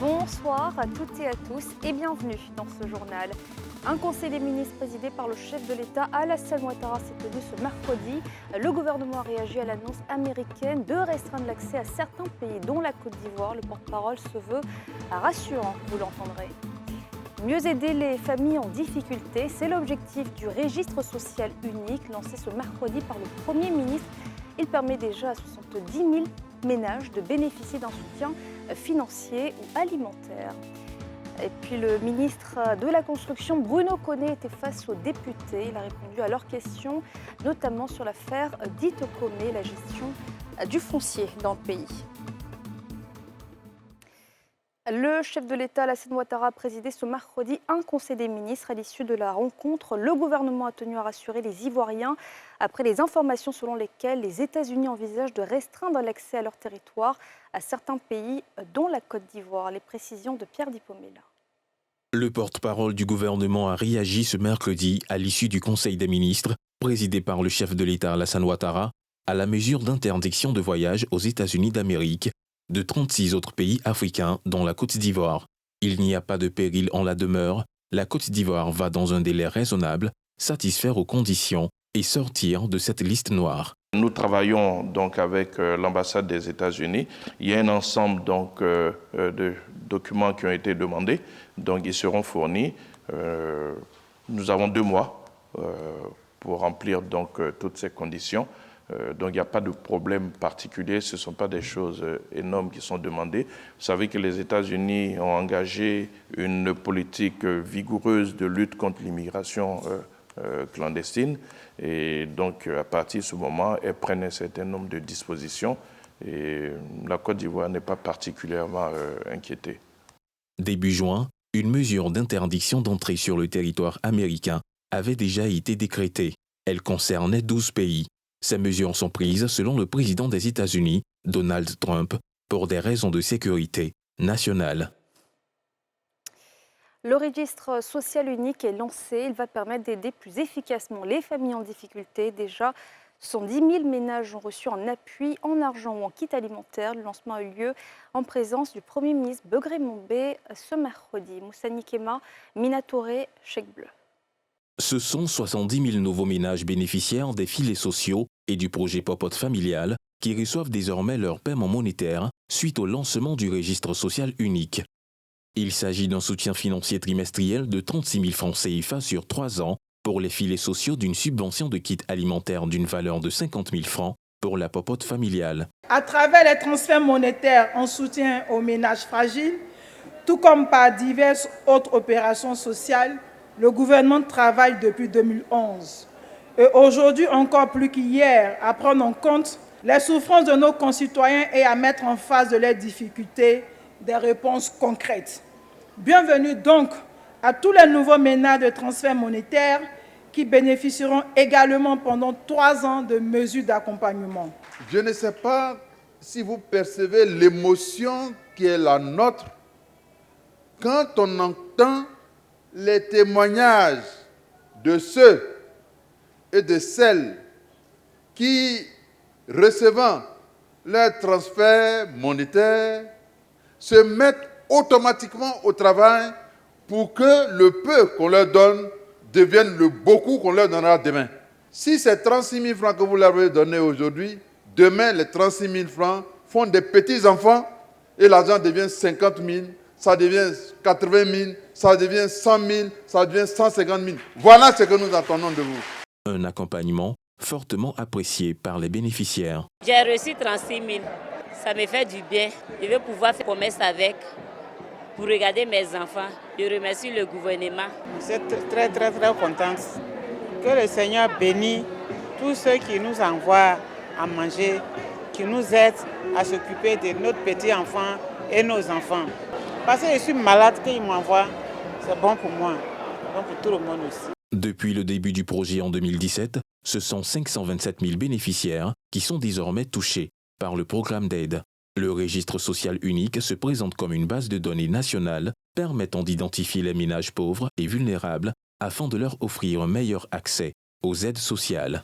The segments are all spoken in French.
Bonsoir à toutes et à tous et bienvenue dans ce journal. Un conseil des ministres présidé par le chef de l'État Alassane Ouattara s'est tenu ce mercredi. Le gouvernement a réagi à l'annonce américaine de restreindre l'accès à certains pays, dont la Côte d'Ivoire. Le porte-parole se veut rassurant, vous l'entendrez. Mieux aider les familles en difficulté, c'est l'objectif du registre social unique lancé ce mercredi par le Premier ministre. Il permet déjà à 70 000 ménages de bénéficier d'un soutien financier ou alimentaire. Et puis le ministre de la Construction, Bruno Konné, était face aux députés. Il a répondu à leurs questions, notamment sur l'affaire dite Comé, la gestion du foncier dans le pays. Le chef de l'État, Alassane Ouattara, a présidé ce mercredi un conseil des ministres. À l'issue de la rencontre, le gouvernement a tenu à rassurer les Ivoiriens après les informations selon lesquelles les États-Unis envisagent de restreindre l'accès à leur territoire à certains pays, dont la Côte d'Ivoire. Les précisions de Pierre Dipomela. Le porte-parole du gouvernement a réagi ce mercredi à l'issue du conseil des ministres, présidé par le chef de l'État, Alassane Ouattara, à la mesure d'interdiction de voyage aux États-Unis d'Amérique de 36 autres pays africains, dont la Côte d'Ivoire. Il n'y a pas de péril en la demeure. La Côte d'Ivoire va dans un délai raisonnable, satisfaire aux conditions et sortir de cette liste noire. Nous travaillons donc avec l'ambassade des États-Unis. Il y a un ensemble donc, de documents qui ont été demandés, donc ils seront fournis. Nous avons 2 mois pour remplir donc toutes ces conditions. Donc il n'y a pas de problème particulier, ce ne sont pas des choses énormes qui sont demandées. Vous savez que les États-Unis ont engagé une politique vigoureuse de lutte contre l'immigration clandestine. Et donc, à partir de ce moment, elles prennent un certain nombre de dispositions et la Côte d'Ivoire n'est pas particulièrement inquiétée. Début juin, une mesure d'interdiction d'entrée sur le territoire américain avait déjà été décrétée. Elle concernait 12 pays. Ces mesures sont prises, selon le président des États-Unis, Donald Trump, pour des raisons de sécurité nationale. Le registre social unique est lancé. Il va permettre d'aider plus efficacement les familles en difficulté. Déjà, 110 000 ménages ont reçu un appui en argent ou en kit alimentaire. Le lancement a eu lieu en présence du Premier ministre Begré Mombé ce mercredi. Moussani Kema, Minatoré, Chèque Bleu. Ce sont 70 000 nouveaux ménages bénéficiaires des filets sociaux et du projet Popote familial qui reçoivent désormais leur paiement monétaire suite au lancement du registre social unique. Il s'agit d'un soutien financier trimestriel de 36 000 francs CFA sur 3 ans pour les filets sociaux d'une subvention de kit alimentaire d'une valeur de 50 000 francs pour la popote familiale. À travers les transferts monétaires en soutien aux ménages fragiles, tout comme par diverses autres opérations sociales, le gouvernement travaille depuis 2011. Et aujourd'hui, encore plus qu'hier, à prendre en compte les souffrances de nos concitoyens et à mettre en face de leurs difficultés des réponses concrètes. Bienvenue donc à tous les nouveaux ménages de transfert monétaire qui bénéficieront également pendant 3 ans de mesures d'accompagnement. Je ne sais pas si vous percevez l'émotion qui est la nôtre quand on entend les témoignages de ceux et de celles qui, recevant leur transfert monétaire, se mettent automatiquement au travail pour que le peu qu'on leur donne devienne le beaucoup qu'on leur donnera demain. Si ces 36 000 francs que vous leur avez donnés aujourd'hui, demain les 36 000 francs font des petits-enfants et l'argent devient 50 000, ça devient 80 000, ça devient 100 000, ça devient 150 000. Voilà ce que nous attendons de vous. Un accompagnement fortement apprécié par les bénéficiaires. J'ai reçu 36 000. Ça me fait du bien. Je vais pouvoir faire commerce avec pour regarder mes enfants. Je remercie le gouvernement. Je suis très contente. Que le Seigneur bénisse tous ceux qui nous envoient à manger, qui nous aident à s'occuper de nos petits-enfants et nos enfants. Parce que je suis malade, qu'ils m'envoient, c'est bon pour moi, c'est bon pour tout le monde aussi. Depuis le début du projet en 2017, ce sont 527 000 bénéficiaires qui sont désormais touchés par le programme d'aide. Le registre social unique se présente comme une base de données nationale permettant d'identifier les ménages pauvres et vulnérables afin de leur offrir un meilleur accès aux aides sociales.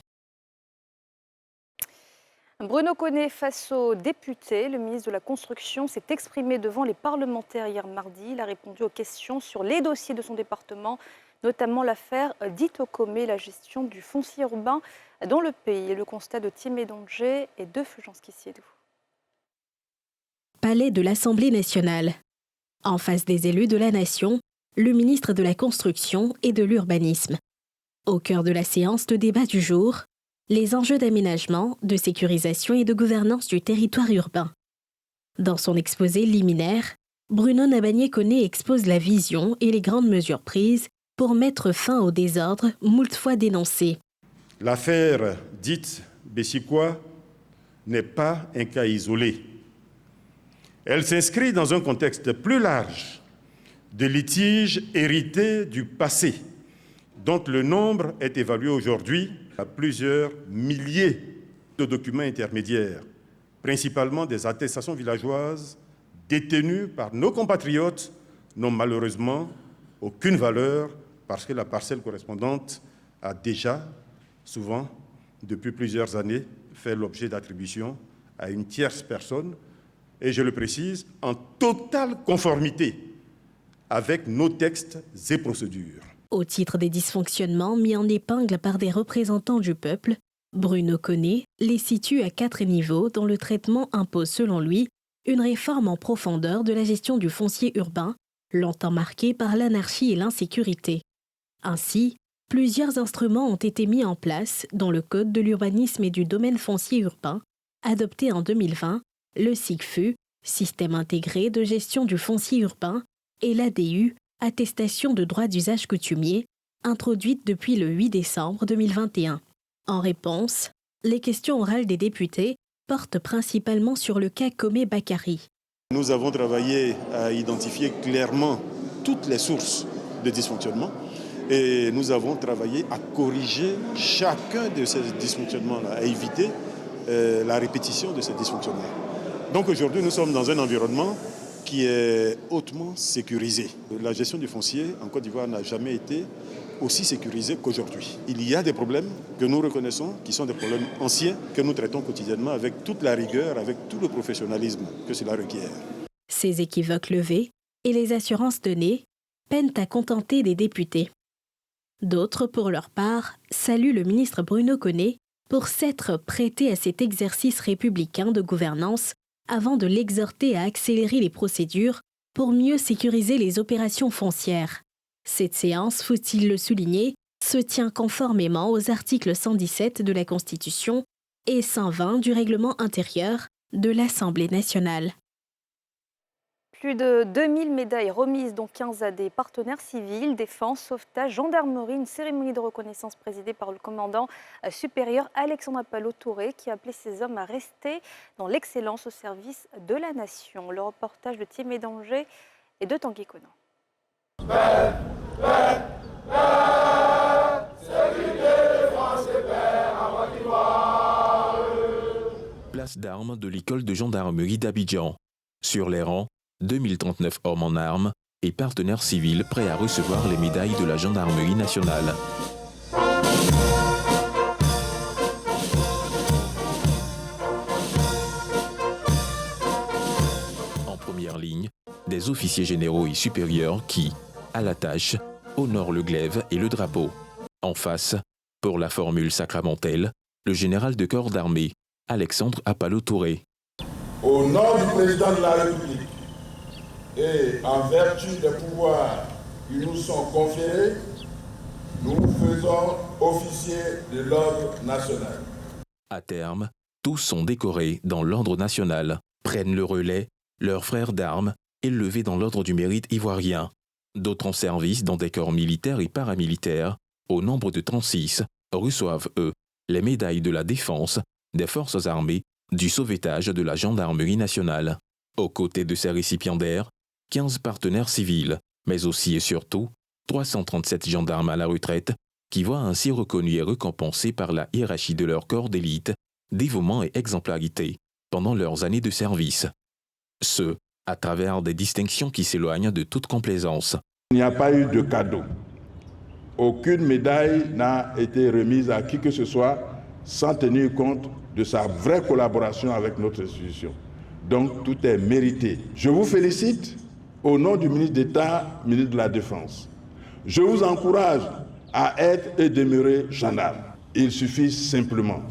Bruno Koné face aux députés. Le ministre de la Construction s'est exprimé devant les parlementaires hier mardi. Il a répondu aux questions sur les dossiers de son département, notamment l'affaire d'Itokomé, la gestion du foncier urbain dans le pays. Le constat de Thiemé Dongé et de Fulgence Siedou. Palais de l'Assemblée nationale. En face des élus de la nation, le ministre de la Construction et de l'Urbanisme. Au cœur de la séance de débat du jour, les enjeux d'aménagement, de sécurisation et de gouvernance du territoire urbain. Dans son exposé liminaire, Bruno Nabagné-Koné expose la vision et les grandes mesures prises pour mettre fin au désordre moult fois dénoncé. L'affaire dite Bessikwa n'est pas un cas isolé. Elle s'inscrit dans un contexte plus large de litiges hérités du passé, dont le nombre est évalué aujourd'hui à plusieurs milliers de documents intermédiaires, principalement des attestations villageoises détenues par nos compatriotes, n'ont malheureusement aucune valeur parce que la parcelle correspondante a déjà, souvent, depuis plusieurs années, fait l'objet d'attribution à une tierce personne, et je le précise, en totale conformité avec nos textes et procédures. Au titre des dysfonctionnements mis en épingle par des représentants du peuple, Bruno Koné les situe à 4 niveaux dont le traitement impose selon lui une réforme en profondeur de la gestion du foncier urbain, longtemps marquée par l'anarchie et l'insécurité. Ainsi, plusieurs instruments ont été mis en place, dont le Code de l'urbanisme et du domaine foncier urbain, adopté en 2020, le SIGFU, Système intégré de gestion du foncier urbain, et l'ADU, Attestation de droit d'usage coutumier, introduite depuis le 8 décembre 2021. En réponse, les questions orales des députés portent principalement sur le cas Komé Bakari. Nous avons travaillé à identifier clairement toutes les sources de dysfonctionnement et nous avons travaillé à corriger chacun de ces dysfonctionnements-là, à éviter la répétition de ces dysfonctionnements. Donc aujourd'hui, nous sommes dans un environnement qui est hautement sécurisé. La gestion du foncier en Côte d'Ivoire n'a jamais été aussi sécurisée qu'aujourd'hui. Il y a des problèmes que nous reconnaissons, qui sont des problèmes anciens, que nous traitons quotidiennement avec toute la rigueur, avec tout le professionnalisme que cela requiert. Ces équivoques levés et les assurances données peinent à contenter des députés. D'autres, pour leur part, saluent le ministre Bruno Koné pour s'être prêté à cet exercice républicain de gouvernance avant de l'exhorter à accélérer les procédures pour mieux sécuriser les opérations foncières. Cette séance, faut-il le souligner, se tient conformément aux articles 117 de la Constitution et 120 du règlement intérieur de l'Assemblée nationale. Plus de 2000 médailles remises, dont 15 à des partenaires civils, défense, sauvetage, gendarmerie. Une cérémonie de reconnaissance présidée par le commandant supérieur Alexandre Appalo-Touré qui a appelé ces hommes à rester dans l'excellence au service de la nation. Le reportage de Thiemé Dongé et de Tanguy Conan. Place d'armes de l'école de gendarmerie d'Abidjan. Sur les rangs, 2039 hommes en armes et partenaires civils prêts à recevoir les médailles de la gendarmerie nationale. En première ligne, des officiers généraux et supérieurs qui, à la tâche, honorent le glaive et le drapeau. En face, pour la formule sacramentelle, le général de corps d'armée, Alexandre Appalo-Touré. Au nom du président de la République, et en vertu des pouvoirs qui nous sont conférés, nous faisons officier de l'ordre national. À terme, tous sont décorés dans l'ordre national, prennent le relais, leurs frères d'armes, élevés dans l'ordre du mérite ivoirien. D'autres en service dans des corps militaires et paramilitaires, au nombre de 36, reçoivent, eux, les médailles de la défense, des forces armées, du sauvetage de la gendarmerie nationale. Aux côtés de ces récipiendaires, 15 partenaires civils, mais aussi et surtout 337 gendarmes à la retraite qui voient ainsi reconnus et récompensés par la hiérarchie de leur corps d'élite, dévouement et exemplarité pendant leurs années de service. Ce, à travers des distinctions qui s'éloignent de toute complaisance. Il n'y a pas eu de cadeau. Aucune médaille n'a été remise à qui que ce soit sans tenir compte de sa vraie collaboration avec notre institution. Donc tout est mérité. Je vous félicite au nom du ministre d'État, ministre de la Défense. Je vous encourage à être et demeurer gendarme. Il suffit simplement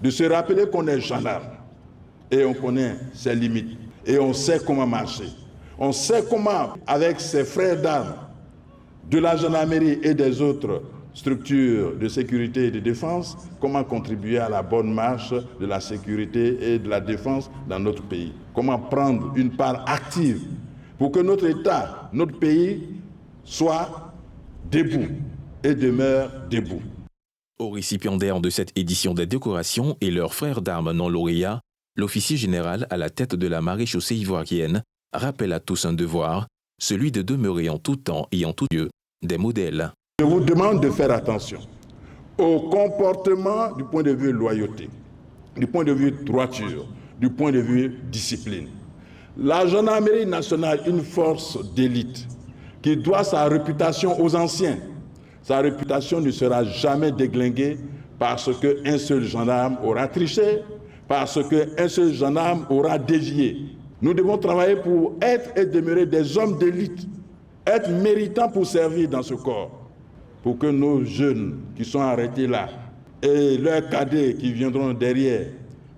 de se rappeler qu'on est gendarme et on connaît ses limites et on sait comment marcher. On sait comment, avec ses frères d'armes de la gendarmerie et des autres structures de sécurité et de défense, comment contribuer à la bonne marche de la sécurité et de la défense dans notre pays. Comment prendre une part active pour que notre État, notre pays, soit debout et demeure debout. Aux récipiendaires de cette édition des décorations et leurs frères d'armes non lauréats, l'officier général à la tête de la maréchaussée ivoirienne rappelle à tous un devoir, celui de demeurer en tout temps et en tout lieu des modèles. Je vous demande de faire attention au comportement du point de vue loyauté, du point de vue droiture, du point de vue discipline. La gendarmerie nationale, une force d'élite qui doit sa réputation aux anciens. Sa réputation ne sera jamais déglinguée parce qu'un seul gendarme aura triché, parce qu'un seul gendarme aura dévié. Nous devons travailler pour être et demeurer des hommes d'élite, être méritants pour servir dans ce corps, pour que nos jeunes qui sont arrêtés là et leurs cadets qui viendront derrière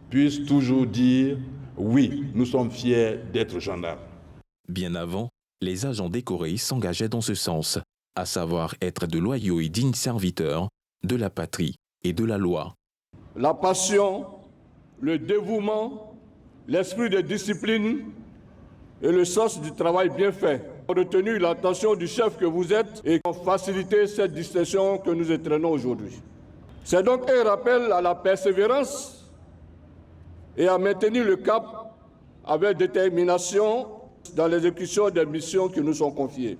puissent toujours dire « oui, nous sommes fiers d'être gendarmes ». Bien avant, les agents décorés s'engageaient dans ce sens, à savoir être de loyaux et dignes serviteurs de la patrie et de la loi. La passion, le dévouement, l'esprit de discipline et le sens du travail bien fait ont retenu l'attention du chef que vous êtes et ont facilité cette distinction que nous entraînons aujourd'hui. C'est donc un rappel à la persévérance et à maintenir le cap avec détermination dans l'exécution des missions qui nous sont confiées.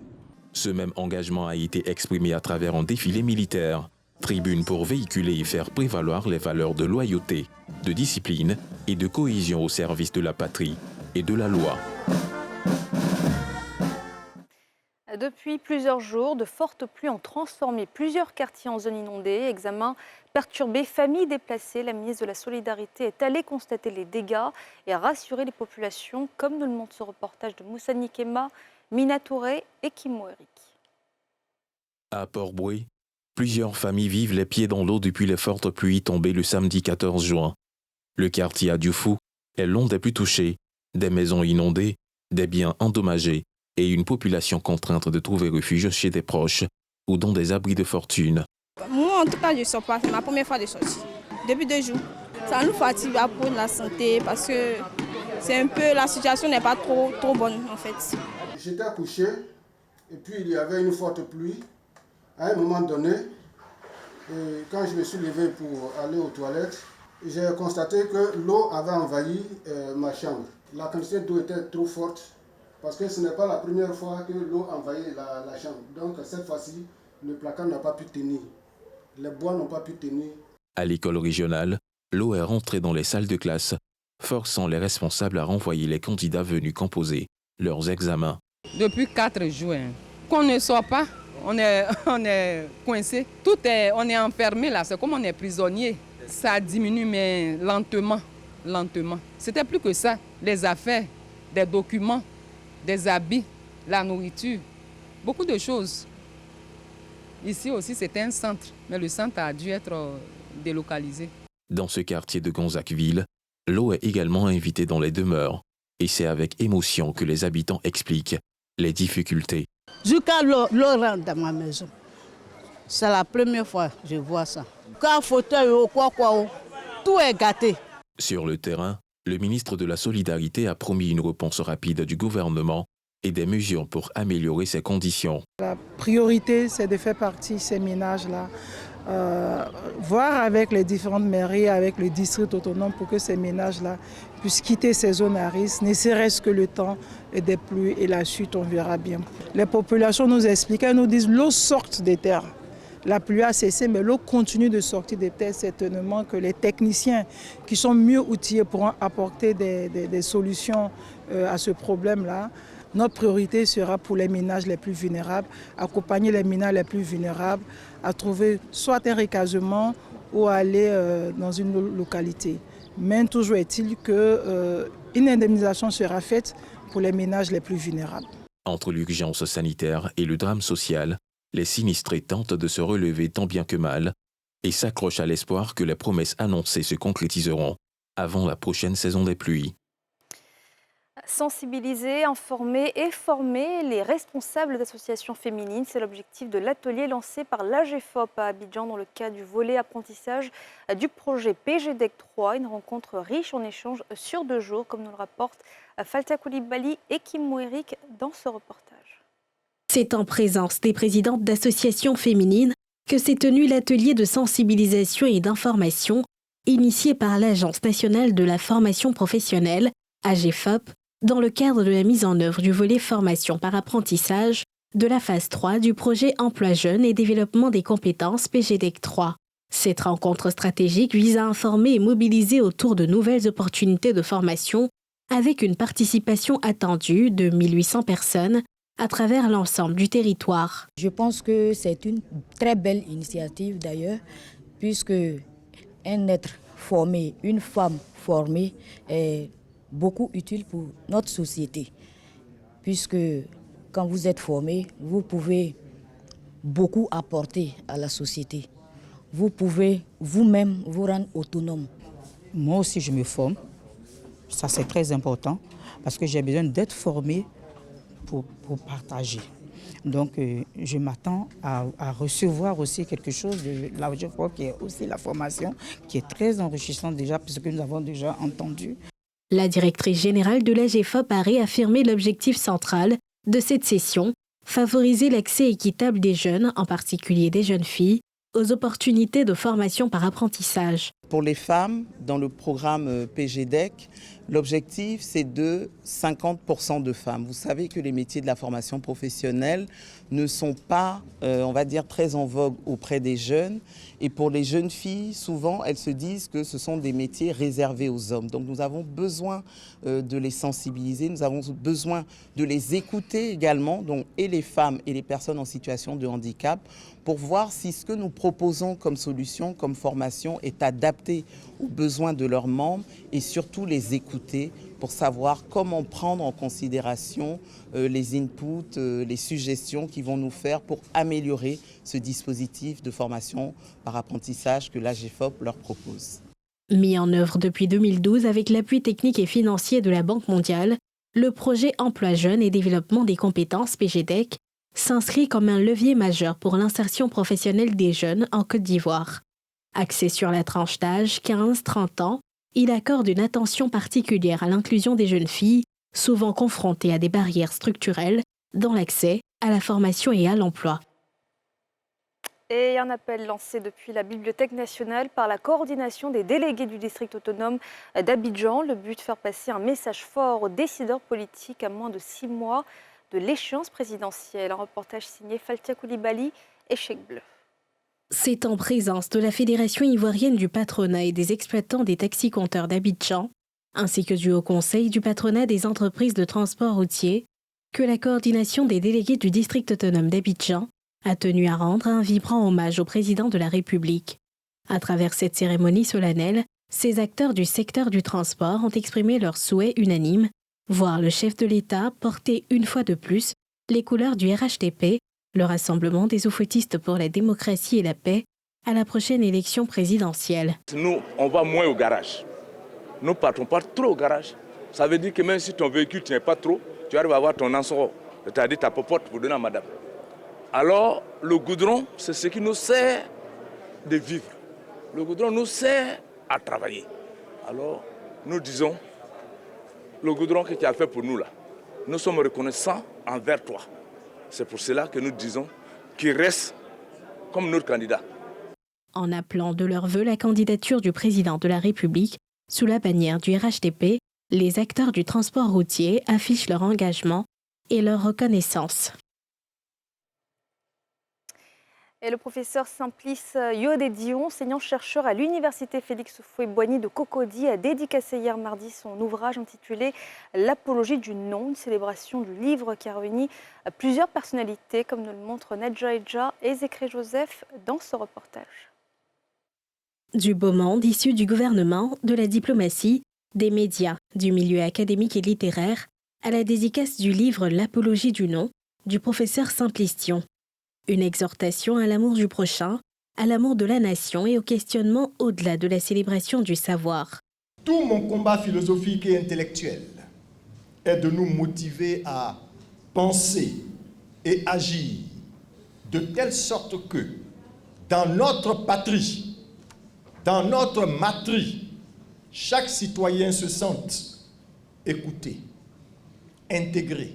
Ce même engagement a été exprimé à travers un défilé militaire, tribune pour véhiculer et faire prévaloir les valeurs de loyauté, de discipline et de cohésion au service de la patrie et de la loi. Depuis plusieurs jours, de fortes pluies ont transformé plusieurs quartiers en zones inondées. Examen perturbé, familles déplacées. La ministre de la Solidarité est allée constater les dégâts et rassurer les populations, comme nous le montre ce reportage de Moussa Nikema, Mina Touré et Kimo Eric. À Port-Boué, plusieurs familles vivent les pieds dans l'eau depuis les fortes pluies tombées le samedi 14 juin. Le quartier à Dioufou est l'un des plus touchés, des maisons inondées, des biens endommagés et une population contrainte de trouver refuge chez des proches ou dans des abris de fortune. Moi, en tout cas, je ne sors pas. C'est ma première fois de sortir. Depuis 2 jours. Ça nous fatigue à cause de la santé parce que c'est un peu, la situation n'est pas trop bonne en fait. J'étais couché et puis il y avait une forte pluie. À un moment donné, quand je me suis levé pour aller aux toilettes, j'ai constaté que l'eau avait envahi ma chambre. La quantité d'eau était trop forte parce que ce n'est pas la première fois que l'eau envahit la chambre. Donc cette fois-ci, le placard n'a pas pu tenir. Les bois n'ont pas pu tenir. À l'école régionale, l'eau est rentrée dans les salles de classe, forçant les responsables à renvoyer les candidats venus composer leurs examens. Depuis 4 juin, qu'on ne sort pas, on est coincé. On est enfermé là, c'est comme on est prisonnier. Ça diminue mais lentement. C'était plus que ça, les affaires, des documents, des habits, la nourriture, beaucoup de choses. Ici aussi, c'était un centre, mais le centre a dû être délocalisé. Dans ce quartier de Gonzagueville, l'eau est également invitée dans les demeures. Et c'est avec émotion que les habitants expliquent les difficultés. Jusqu'à l'eau rentre dans ma maison. C'est la première fois que je vois ça. Quand fauteuil ou quoi, tout est gâté. Sur le terrain, le ministre de la Solidarité a promis une réponse rapide du gouvernement et des mesures pour améliorer ces conditions. La priorité, c'est de faire partie de ces ménages-là, voir avec les différentes mairies, avec le district autonome pour que ces ménages-là puissent quitter ces zones à risque, ne serait-ce que le temps des pluies et la chute, on verra bien. Les populations nous expliquent, elles nous disent l'eau sort des terres. La pluie a cessé, mais l'eau continue de sortir des terres, certainement que les techniciens qui sont mieux outillés pourront apporter des solutions à ce problème-là. Notre priorité sera pour les ménages les plus vulnérables, accompagner les ménages les plus vulnérables à trouver soit un recasement ou aller dans une localité. Mais toujours est-il qu'une indemnisation sera faite pour les ménages les plus vulnérables. Entre l'urgence sanitaire et le drame social, les sinistrés tentent de se relever tant bien que mal et s'accrochent à l'espoir que les promesses annoncées se concrétiseront avant la prochaine saison des pluies. Sensibiliser, informer et former les responsables d'associations féminines, c'est l'objectif de l'atelier lancé par l'AGFOP à Abidjan dans le cadre du volet apprentissage du projet PGDEC 3, une rencontre riche en échanges sur 2 jours, comme nous le rapportent Faltia Koulibaly et Kim Mouerik dans ce reportage. C'est en présence des présidentes d'associations féminines que s'est tenu l'atelier de sensibilisation et d'information initié par l'Agence nationale de la formation professionnelle, AGFOP, dans le cadre de la mise en œuvre du volet formation par apprentissage de la phase 3 du projet Emploi Jeunes et développement des compétences PGDEC 3. Cette rencontre stratégique vise à informer et mobiliser autour de nouvelles opportunités de formation avec une participation attendue de 1800 personnes à travers l'ensemble du territoire. Je pense que c'est une très belle initiative d'ailleurs, puisque un être formé, une femme formée est beaucoup utile pour notre société, puisque quand vous êtes formé, vous pouvez beaucoup apporter à la société. Vous pouvez vous-même vous rendre autonome. Moi aussi, je me forme. Ça, c'est très important, parce que j'ai besoin d'être formé pour partager. Donc, je m'attends à recevoir aussi quelque chose de l'AGFOP, qui est aussi la formation, qui est très enrichissante déjà, puisque nous avons déjà entendu. La directrice générale de l'AGFOP a réaffirmé l'objectif central de cette session, favoriser l'accès équitable des jeunes, en particulier des jeunes filles, aux opportunités de formation par apprentissage. Pour les femmes, dans le programme PGDEC, l'objectif c'est de 50% de femmes. Vous savez que les métiers de la formation professionnelle ne sont pas, on va dire, très en vogue auprès des jeunes. Et pour les jeunes filles, souvent, elles se disent que ce sont des métiers réservés aux hommes. Donc nous avons besoin de les sensibiliser, nous avons besoin de les écouter également, donc, et les femmes et les personnes en situation de handicap, pour voir si ce que nous proposons comme solution, comme formation, est adapté aux besoins de leurs membres et surtout les écouter pour savoir comment prendre en considération les inputs, les suggestions qui vont nous faire pour améliorer ce dispositif de formation par apprentissage que l'AGFOP leur propose. Mis en œuvre depuis 2012 avec l'appui technique et financier de la Banque mondiale, le projet Emploi Jeunes et développement des compétences PGDEC s'inscrit comme un levier majeur pour l'insertion professionnelle des jeunes en Côte d'Ivoire. Axé sur la tranche d'âge 15-30 ans, il accorde une attention particulière à l'inclusion des jeunes filles, souvent confrontées à des barrières structurelles dans l'accès à la formation et à l'emploi. Et un appel lancé depuis la Bibliothèque nationale par la coordination des délégués du district autonome d'Abidjan. Le but, faire passer un message fort aux décideurs politiques à moins de 6 mois de l'échéance présidentielle. Un reportage signé Faltia Koulibaly et Cheikh Bleu. C'est en présence de la Fédération ivoirienne du patronat et des exploitants des taxis-compteurs d'Abidjan, ainsi que du Haut Conseil du patronat des entreprises de transport routier, que la coordination des délégués du district autonome d'Abidjan a tenu à rendre un vibrant hommage au président de la République. À travers cette cérémonie solennelle, ces acteurs du secteur du transport ont exprimé leur souhait unanime, voir le chef de l'État porter une fois de plus les couleurs du RHDP, le Rassemblement des oufouettistes pour la démocratie et la paix, à la prochaine élection présidentielle. Nous, on va moins au garage. Nous ne partons pas trop au garage. Ça veut dire que même si ton véhicule ne tient pas trop, tu arrives à avoir ton ansoro, c'est-à-dire ta popote pour donner à madame. Alors, le goudron, c'est ce qui nous sert de vivre. Le goudron nous sert à travailler. Alors, nous disons, le goudron que tu as fait pour nous là, nous sommes reconnaissants envers toi. C'est pour cela que nous disons qu'il reste comme notre candidat. En appelant de leur vœu la candidature du président de la République, sous la bannière du RHDP, les acteurs du transport routier affichent leur engagement et leur reconnaissance. Et le professeur Simplice Yodé-Dion, enseignant-chercheur à l'université Félix Houphouët-Boigny de Cocody, a dédicacé hier mardi son ouvrage intitulé « L'apologie du non », une célébration du livre qui a réuni plusieurs personnalités, comme nous le montrent Nadja Edja et Zécré Joseph dans ce reportage. Du beau monde issu du gouvernement, de la diplomatie, des médias, du milieu académique et littéraire, à la dédicace du livre L'apologie du non, du professeur Simplistian. Une exhortation à l'amour du prochain, à l'amour de la nation et au questionnement au-delà de la célébration du savoir. Tout mon combat philosophique et intellectuel est de nous motiver à penser et agir de telle sorte que dans notre patrie, dans notre matrie, chaque citoyen se sente écouté, intégré,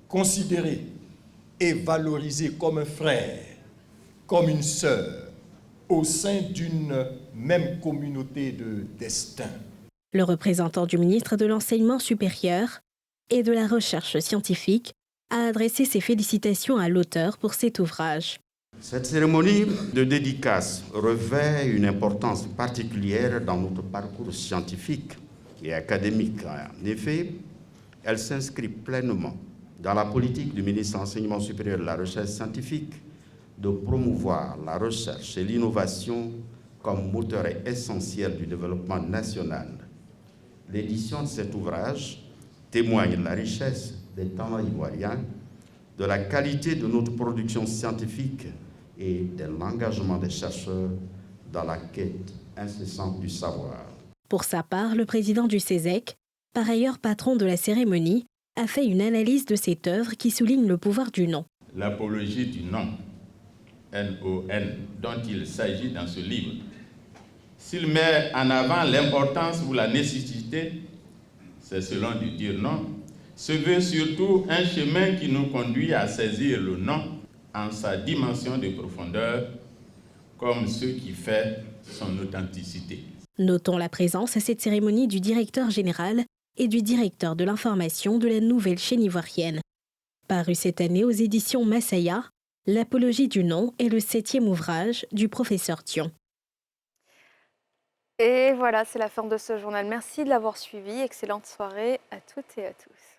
considéré et valorisé comme un frère, comme une sœur, au sein d'une même communauté de destin. Le représentant du ministre de l'Enseignement supérieur et de la Recherche scientifique a adressé ses félicitations à l'auteur pour cet ouvrage. Cette cérémonie de dédicace revêt une importance particulière dans notre parcours scientifique et académique. En effet, elle s'inscrit pleinement dans la politique du ministre de l'Enseignement supérieur et de la Recherche scientifique de promouvoir la recherche et l'innovation comme moteur essentiel du développement national. L'édition de cet ouvrage témoigne de la richesse des talents ivoiriens, de la qualité de notre production scientifique et de l'engagement des chercheurs dans la quête incessante du savoir. Pour sa part, le président du CESEC, par ailleurs patron de la cérémonie, a fait une analyse de cette œuvre qui souligne le pouvoir du non. L'apologie du non, N-O-N, dont il s'agit dans ce livre, s'il met en avant l'importance ou la nécessité, c'est selon de dire non, se veut surtout un chemin qui nous conduit à saisir le non en sa dimension de profondeur, comme ce qui fait son authenticité. Notons la présence à cette cérémonie du directeur général et du directeur de l'information de la nouvelle chaîne ivoirienne. Paru cette année aux éditions Massaya, L'apologie du non est le 7e ouvrage du professeur Thion. Et voilà, c'est la fin de ce journal. Merci de l'avoir suivi. Excellente soirée à toutes et à tous.